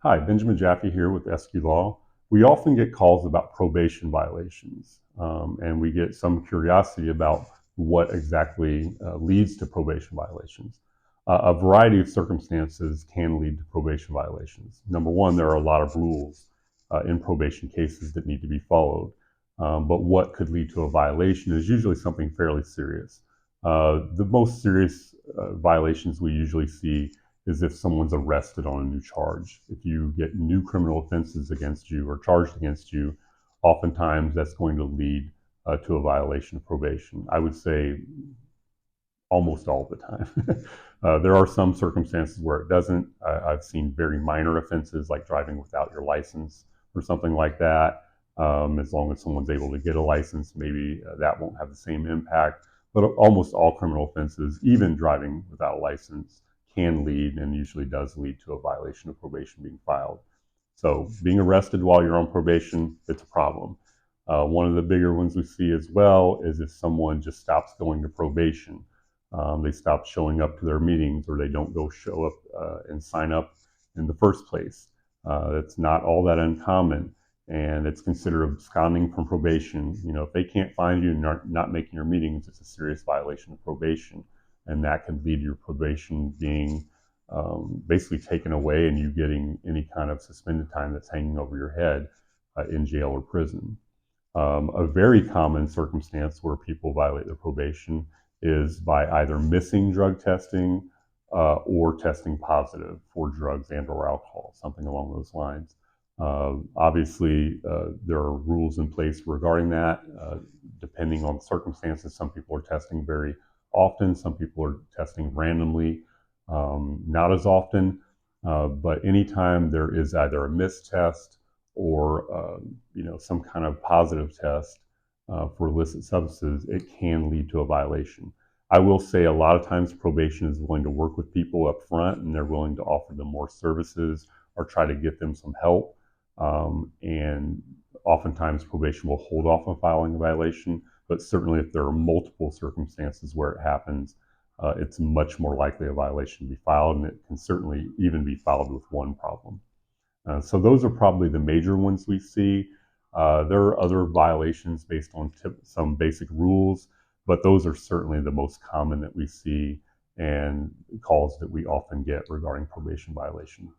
Hi, Benjamin Jaffe here with SQ Law. We often get calls about probation violations, and we get some curiosity about what exactly leads to probation violations. A variety of circumstances can lead to probation violations. Number one, there are a lot of rules in probation cases that need to be followed. But what could lead to a violation is usually something fairly serious. The most serious violations we usually see is if someone's arrested on a new charge. If you get new criminal offenses against you or charged against you, oftentimes that's going to lead to a violation of probation. I would say almost all the time. There are some circumstances where it doesn't. I've seen very minor offenses like driving without your license or something like that. As long as someone's able to get a license, maybe that won't have the same impact. But almost all criminal offenses, even driving without a license, can lead and usually does lead to a violation of probation being filed. So being arrested while you're on probation, it's a problem. One of the bigger ones we see as well is if someone just stops going to probation. They stop showing up to their meetings, or they don't go show up and sign up in the first place. It's not all that uncommon, and it's considered absconding from probation. You know, if they can't find you and not making your meetings, it's a serious violation of probation, and that can lead to your probation being basically taken away and you getting any kind of suspended time that's hanging over your head in jail or prison. A very common circumstance where people violate their probation is by either missing drug testing or testing positive for drugs and or alcohol, something along those lines. Obviously, there are rules in place regarding that. Depending on circumstances, some people are testing very often, some people are testing randomly, not as often. But anytime there is either a missed test or some kind of positive test for illicit substances, it can lead to a violation. I will say a lot of times probation is willing to work with people up front, and they're willing to offer them more services or try to get them some help. And oftentimes probation will hold off on filing a violation, but certainly if there are multiple circumstances where it happens, it's much more likely a violation to be filed, and it can certainly even be filed with one problem. So those are probably the major ones we see. There are other violations based on some basic rules, but those are certainly the most common that we see and calls that we often get regarding probation violation.